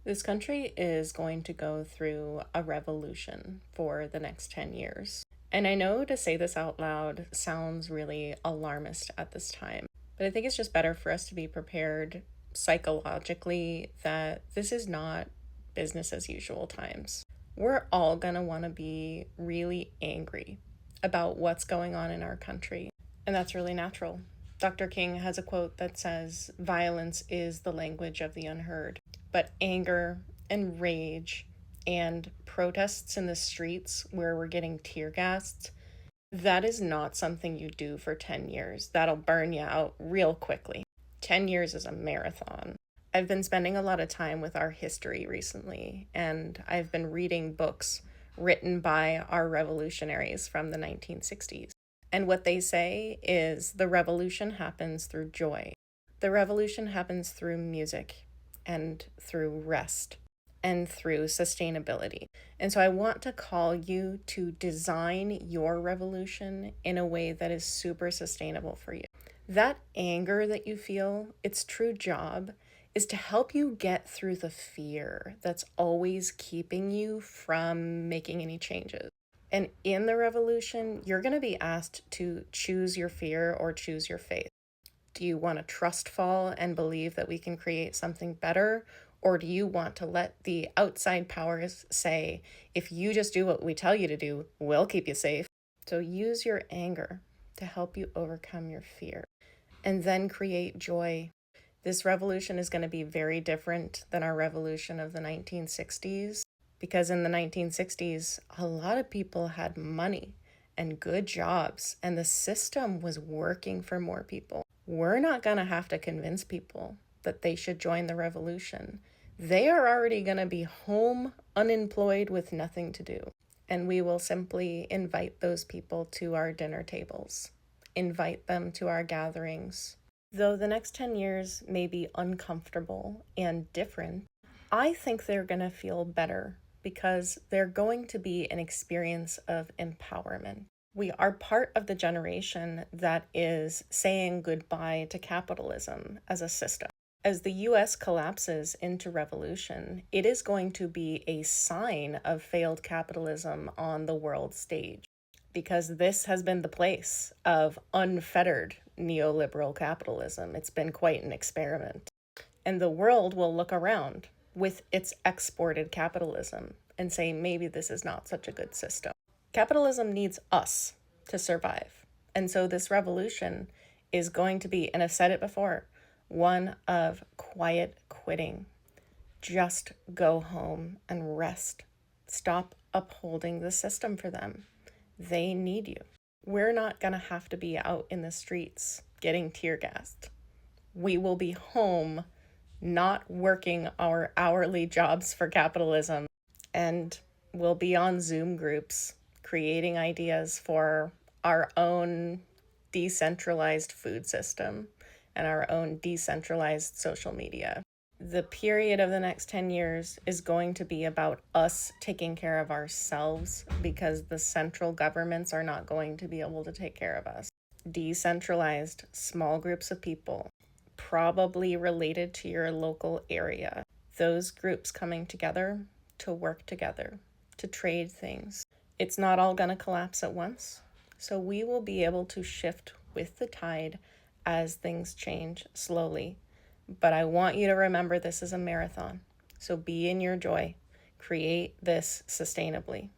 This country is going to go through a revolution for the next 10 years. And I know to say this out loud sounds really alarmist at this time, but I think it's just better for us to be prepared psychologically that this is not business as usual times. We're all going to want to be really angry about what's going on in our country, and that's really natural. Dr. King has a quote that says, "Violence is the language of the unheard." But anger and rage and protests in the streets where we're getting tear gassed, that is not something you do for 10 years. That'll burn you out real quickly. 10 years is a marathon. I've been spending a lot of time with our history recently, and I've been reading books written by our revolutionaries from the 1960s. And what they say is the revolution happens through joy. The revolution happens through music and through rest and through sustainability. And so I want to call you to design your revolution in a way that is super sustainable for you. That anger that you feel, its true job is to help you get through the fear that's always keeping you from making any changes. And in the revolution, you're going to be asked to choose your fear or choose your faith. Do you want to trust fall and believe that we can create something better? Or do you want to let the outside powers say, if you just do what we tell you to do, we'll keep you safe? So use your anger to help you overcome your fear and then create joy. This revolution is going to be very different than our revolution of the 1960s because in the 1960s, a lot of people had money and good jobs, and the system was working for more people. We're not going to have to convince people that they should join the revolution. They are already going to be home, unemployed, with nothing to do. And we will simply invite those people to our dinner tables, invite them to our gatherings. Though the next 10 years may be uncomfortable and different, I think they're going to feel better because they're going to be an experience of empowerment. We are part of the generation that is saying goodbye to capitalism as a system. As the US collapses into revolution, it is going to be a sign of failed capitalism on the world stage because this has been the place of unfettered neoliberal capitalism. It's been quite an experiment. And the world will look around with its exported capitalism and say, maybe this is not such a good system. Capitalism needs us to survive. And so this revolution is going to be, and I've said it before, one of quiet quitting. Just go home and rest. Stop upholding the system for them. They need you. We're not going to have to be out in the streets getting tear gassed. We will be home not working our hourly jobs for capitalism, and we'll be on Zoom groups creating ideas for our own decentralized food system and our own decentralized social media. The period of the next 10 years is going to be about us taking care of ourselves because the central governments are not going to be able to take care of us. Decentralized, small groups of people, probably related to your local area. Those groups coming together to work together, to trade things. It's not all going to collapse at once. So we will be able to shift with the tide as things change slowly. But I want you to remember this is a marathon. So be in your joy. Create this sustainably.